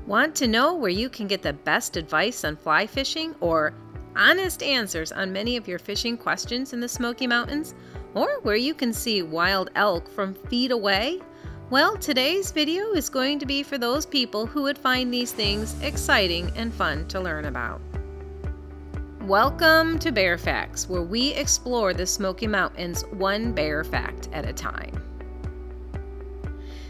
Want to know where you can get the best advice on fly fishing or honest answers on many of your fishing questions in the Smoky Mountains? Or where you can see wild elk from feet away? Well, today's video is going to be for those people who would find these things exciting and fun to learn about. Welcome to Bear Facts, where we explore the Smoky Mountains one bear fact at a time.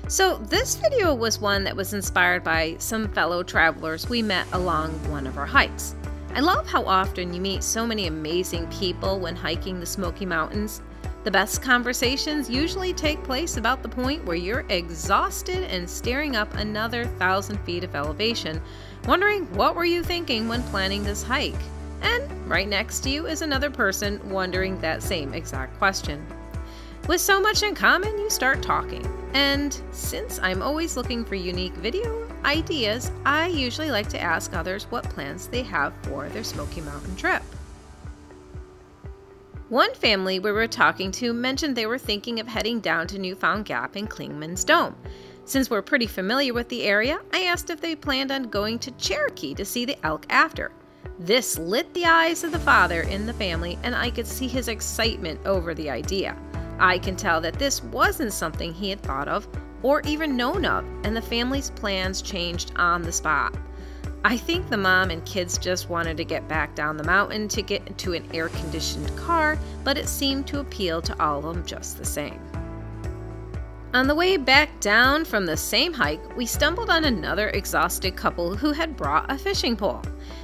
So this video was one that was inspired by some fellow travelers we met along one of our hikes. I love how often you meet so many amazing people when hiking the Smoky Mountains. The best conversations usually take place about the point where you're exhausted and staring up another 1,000 feet of elevation, wondering what were you thinking when planning this hike? And right next to you is another person wondering that same exact question. With so much in common, you start talking. And since I'm always looking for unique video ideas, I usually like to ask others what plans they have for their Smoky Mountain trip. One family we were talking to mentioned they were thinking of heading down to Newfound Gap and Clingman's Dome. Since we're pretty familiar with the area, I asked if they planned on going to Cherokee to see the elk after. This lit the eyes of the father in the family, and I could see his excitement over the idea. I can tell that this wasn't something he had thought of or even known of, and the family's plans changed on the spot. I think the mom and kids just wanted to get back down the mountain to get into an air-conditioned car, but it seemed to appeal to all of them just the same. On the way back down from the same hike, we stumbled on another exhausted couple who had brought a fishing pole.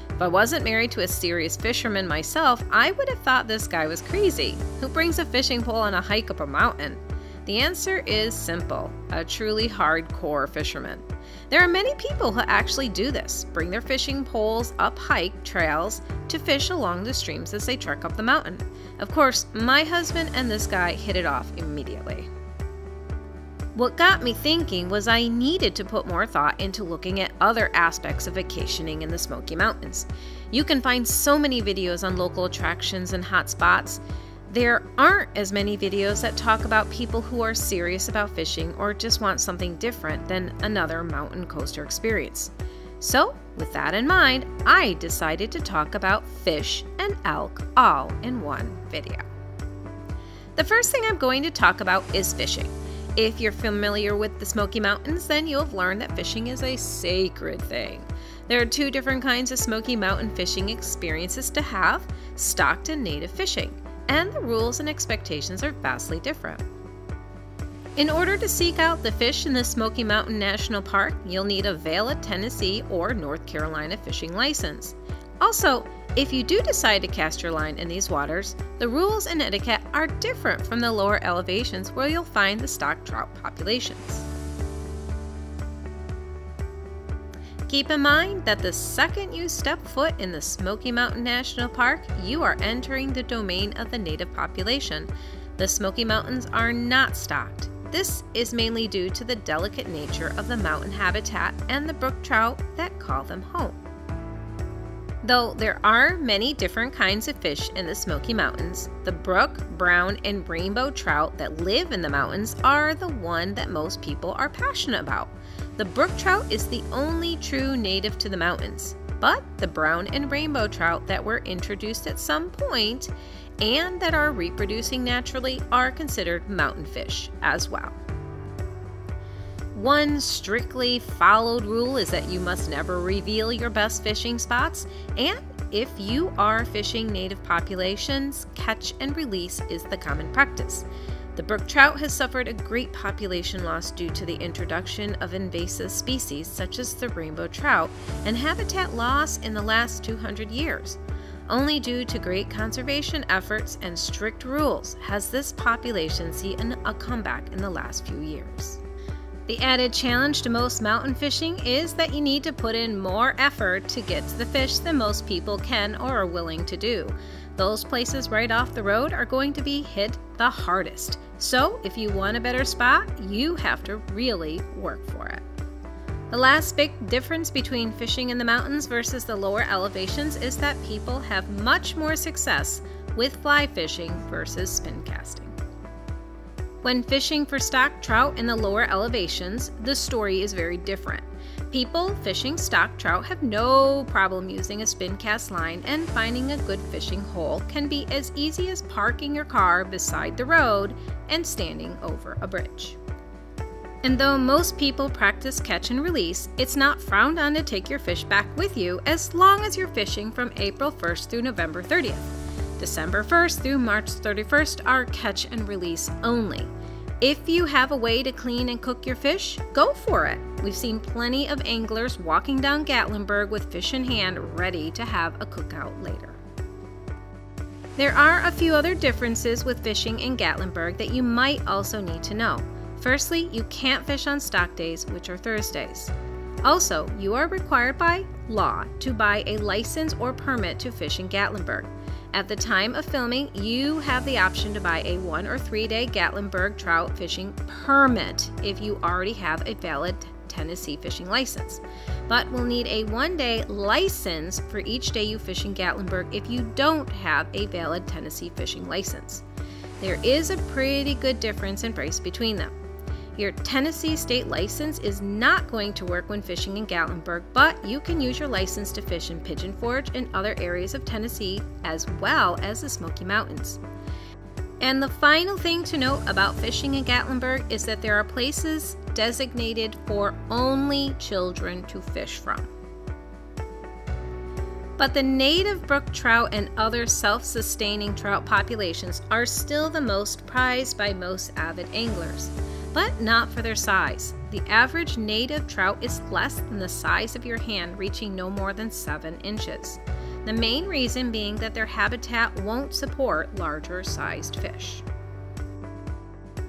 If I wasn't married to a serious fisherman myself, I would have thought this guy was crazy. Who brings a fishing pole on a hike up a mountain? The answer is simple: a truly hardcore fisherman. There are many people who actually do this, bring their fishing poles up hike trails to fish along the streams as they trek up the mountain. Of course, my husband and this guy hit it off immediately. What got me thinking was I needed to put more thought into looking at other aspects of vacationing in the Smoky Mountains. You can find so many videos on local attractions and hot spots. There aren't as many videos that talk about people who are serious about fishing or just want something different than another mountain coaster experience. So, with that in mind, I decided to talk about fish and elk all in one video. The first thing I'm going to talk about is fishing. If you're familiar with the Smoky Mountains, then you'll have learned that fishing is a sacred thing. There are two different kinds of Smoky Mountain fishing experiences to have: stocked and native fishing, and the rules and expectations are vastly different. In order to seek out the fish in the Smoky Mountain National Park, you'll need a valid Tennessee or North Carolina fishing license. Also, if you do decide to cast your line in these waters, the rules and etiquette are different from the lower elevations where you'll find the stock trout populations. Keep in mind that the second you step foot in the Smoky Mountain National Park, you are entering the domain of the native population. The Smoky Mountains are not stocked. This is mainly due to the delicate nature of the mountain habitat and the brook trout that call them home. Though there are many different kinds of fish in the Smoky Mountains, the brook, brown, and rainbow trout that live in the mountains are the one that most people are passionate about. The brook trout is the only true native to the mountains, but the brown and rainbow trout that were introduced at some point and that are reproducing naturally are considered mountain fish as well. One strictly followed rule is that you must never reveal your best fishing spots, and if you are fishing native populations, catch and release is the common practice. The brook trout has suffered a great population loss due to the introduction of invasive species such as the rainbow trout and habitat loss in the last 200 years. Only due to great conservation efforts and strict rules has this population seen a comeback in the last few years. The added challenge to most mountain fishing is that you need to put in more effort to get to the fish than most people can or are willing to do. Those places right off the road are going to be hit the hardest. So if you want a better spot, you have to really work for it. The last big difference between fishing in the mountains versus the lower elevations is that people have much more success with fly fishing versus spin casting. When fishing for stock trout in the lower elevations, the story is very different. People fishing stock trout have no problem using a spin cast line, and finding a good fishing hole can be as easy as parking your car beside the road and standing over a bridge. And though most people practice catch and release, it's not frowned on to take your fish back with you as long as you're fishing from April 1st through November 30th. December 1st through March 31st are catch and release only. If you have a way to clean and cook your fish, go for it. We've seen plenty of anglers walking down Gatlinburg with fish in hand ready to have a cookout later. There are a few other differences with fishing in Gatlinburg that you might also need to know. Firstly, you can't fish on stock days, which are Thursdays. Also, you are required by law to buy a license or permit to fish in Gatlinburg. At the time of filming, you have the option to buy a 1 or 3 day Gatlinburg trout fishing permit if you already have a valid Tennessee fishing license, but will need a 1-day license for each day you fish in Gatlinburg if you don't have a valid Tennessee fishing license. There is a pretty good difference in price between them. Your Tennessee state license is not going to work when fishing in Gatlinburg, but you can use your license to fish in Pigeon Forge and other areas of Tennessee as well as the Smoky Mountains. And the final thing to note about fishing in Gatlinburg is that there are places designated for only children to fish from. But the native brook trout and other self-sustaining trout populations are still the most prized by most avid anglers, but not for their size. The average native trout is less than the size of your hand, reaching no more than 7 inches. The main reason being that their habitat won't support larger sized fish.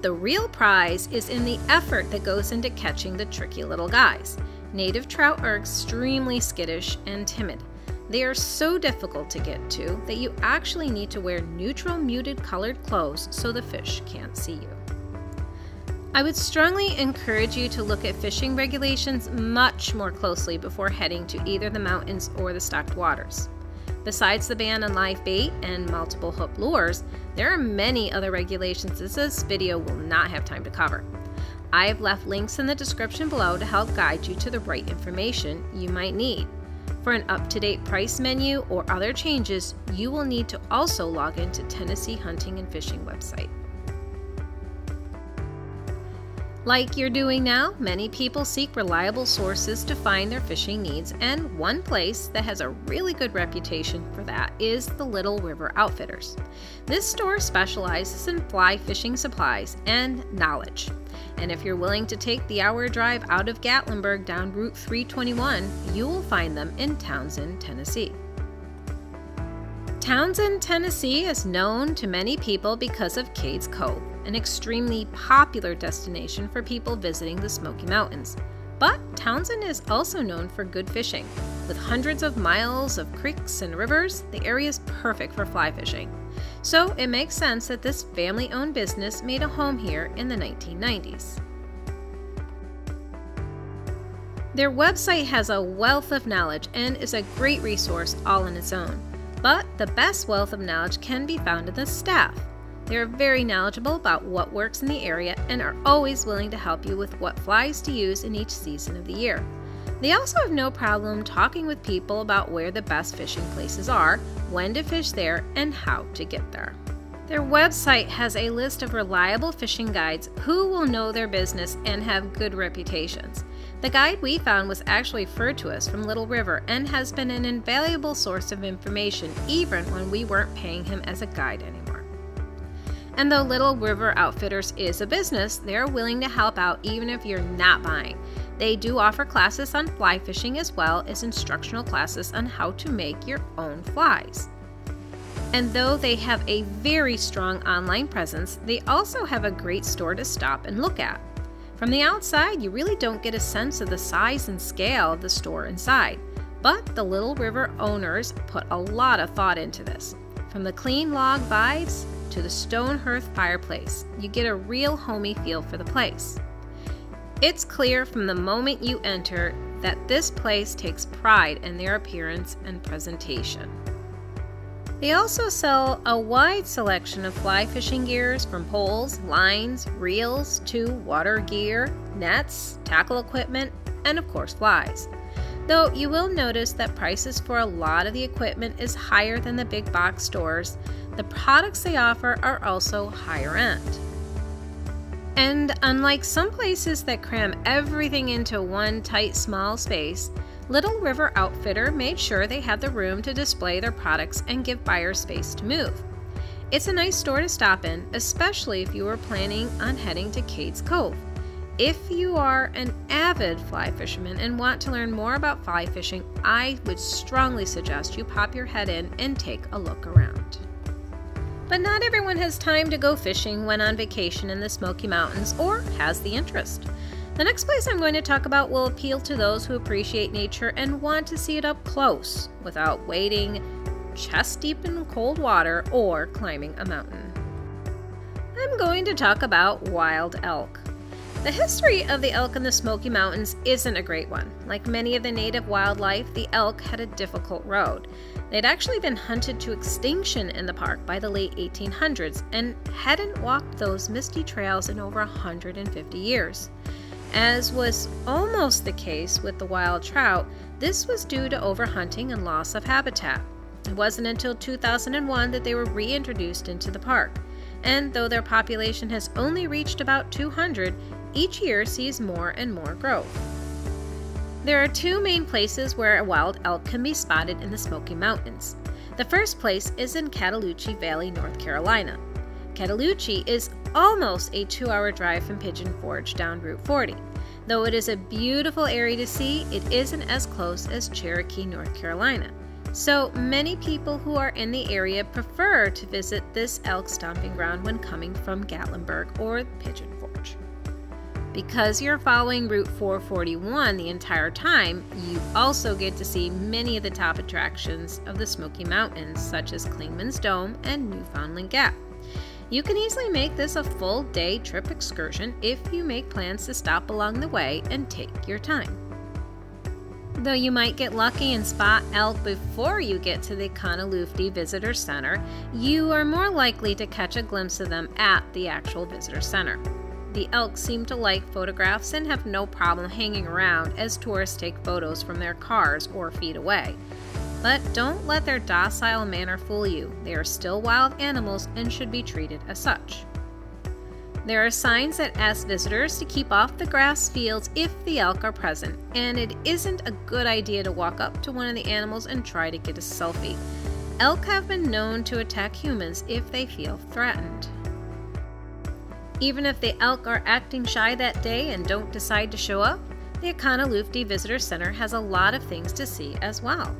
The real prize is in the effort that goes into catching the tricky little guys. Native trout are extremely skittish and timid. They are so difficult to get to that you actually need to wear neutral muted colored clothes so the fish can't see you. I would strongly encourage you to look at fishing regulations much more closely before heading to either the mountains or the stocked waters. Besides the ban on live bait and multiple hook lures, there are many other regulations that this video will not have time to cover. I have left links in the description below to help guide you to the right information you might need. For an up-to-date price menu or other changes, you will need to also log into Tennessee Hunting and Fishing website. Like you're doing now, many people seek reliable sources to find their fishing needs, and one place that has a really good reputation for that is the Little River Outfitters. This store specializes in fly fishing supplies and knowledge. And if you're willing to take the hour drive out of Gatlinburg down Route 321, you will find them in Townsend, Tennessee. Townsend, Tennessee is known to many people because of Cades Cove, an extremely popular destination for people visiting the Smoky Mountains. But Townsend is also known for good fishing. With hundreds of miles of creeks and rivers, the area is perfect for fly fishing. So it makes sense that this family-owned business made a home here in the 1990s. Their website has a wealth of knowledge and is a great resource all on its own. But the best wealth of knowledge can be found in the staff. They are very knowledgeable about what works in the area and are always willing to help you with what flies to use in each season of the year. They also have no problem talking with people about where the best fishing places are, when to fish there, and how to get there. Their website has a list of reliable fishing guides who will know their business and have good reputations. The guide we found was actually referred to us from Little River and has been an invaluable source of information even when we weren't paying him as a guide anymore. And though Little River Outfitters is a business, they are willing to help out even if you're not buying. They do offer classes on fly fishing as well as instructional classes on how to make your own flies. And though they have a very strong online presence, they also have a great store to stop and look at. From the outside, you really don't get a sense of the size and scale of the store inside, but the Little River owners put a lot of thought into this. From the clean log vibes to the stone hearth fireplace, you get a real homey feel for the place. It's clear from the moment you enter that this place takes pride in their appearance and presentation. They also sell a wide selection of fly fishing gears from poles, lines, reels to water gear, nets, tackle equipment, and of course flies. Though you will notice that prices for a lot of the equipment is higher than the big box stores, the products they offer are also higher end. And unlike some places that cram everything into one tight small space, Little River Outfitter made sure they had the room to display their products and give buyers space to move. It's a nice store to stop in, especially if you were planning on heading to Cades Cove. If you are an avid fly fisherman and want to learn more about fly fishing, I would strongly suggest you pop your head in and take a look around. But not everyone has time to go fishing when on vacation in the Smoky Mountains or has the interest. The next place I'm going to talk about will appeal to those who appreciate nature and want to see it up close without wading chest deep in cold water or climbing a mountain. I'm going to talk about wild elk. The history of the elk in the Smoky Mountains isn't a great one. Like many of the native wildlife, the elk had a difficult road. They'd actually been hunted to extinction in the park by the late 1800s and hadn't walked those misty trails in over 150 years. As was almost the case with the wild trout, this was due to overhunting and loss of habitat. It wasn't until 2001 that they were reintroduced into the park. And though their population has only reached about 200, each year sees more and more growth. There are two main places where a wild elk can be spotted in the Smoky Mountains. The first place is in Cataloochee Valley, North Carolina. Cataloochee is almost a 2-hour drive from Pigeon Forge down Route 40. Though it is a beautiful area to see, it isn't as close as Cherokee, North Carolina. So many people who are in the area prefer to visit this elk stomping ground when coming from Gatlinburg or Pigeon Forge. Because you're following Route 441 the entire time, you also get to see many of the top attractions of the Smoky Mountains, such as Clingman's Dome and Newfoundland Gap. You can easily make this a full day trip excursion if you make plans to stop along the way and take your time. Though you might get lucky and spot elk before you get to the Conaloofty Visitor Center, you are more likely to catch a glimpse of them at the actual visitor center. The elk seem to like photographs and have no problem hanging around as tourists take photos from their cars or feet away. But don't let their docile manner fool you. They are still wild animals and should be treated as such. There are signs that ask visitors to keep off the grass fields if the elk are present, and it isn't a good idea to walk up to one of the animals and try to get a selfie. Elk have been known to attack humans if they feel threatened. Even if the elk are acting shy that day and don't decide to show up, the Conaloofty Visitor Center has a lot of things to see as well.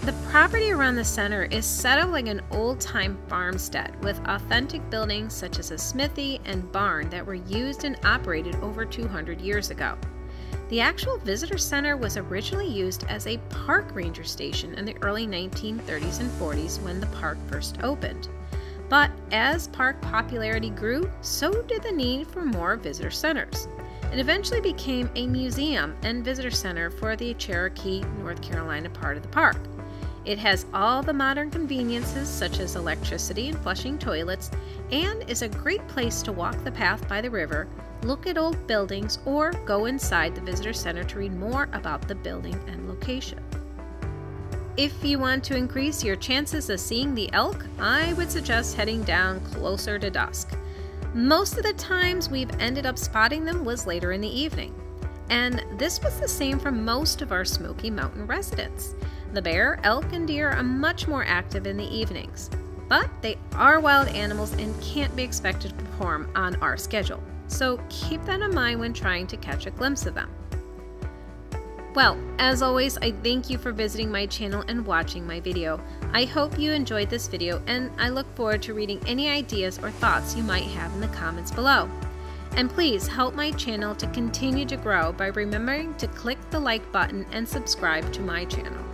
The property around the center is set up like an old-time farmstead with authentic buildings such as a smithy and barn that were used and operated over 200 years ago. The actual visitor center was originally used as a park ranger station in the early 1930s and 40s when the park first opened. But as park popularity grew, so did the need for more visitor centers. It eventually became a museum and visitor center for the Cherokee, North Carolina part of the park. It has all the modern conveniences such as electricity and flushing toilets, and is a great place to walk the path by the river, look at old buildings, or go inside the visitor center to read more about the building and location. If you want to increase your chances of seeing the elk, I would suggest heading down closer to dusk. Most of the times we've ended up spotting them was later in the evening. And this was the same for most of our Smoky Mountain residents. The bear, elk, and deer are much more active in the evenings. But they are wild animals and can't be expected to perform on our schedule. So keep that in mind when trying to catch a glimpse of them. Well, as always, I thank you for visiting my channel and watching my video. I hope you enjoyed this video, and I look forward to reading any ideas or thoughts you might have in the comments below. And please help my channel to continue to grow by remembering to click the like button and subscribe to my channel.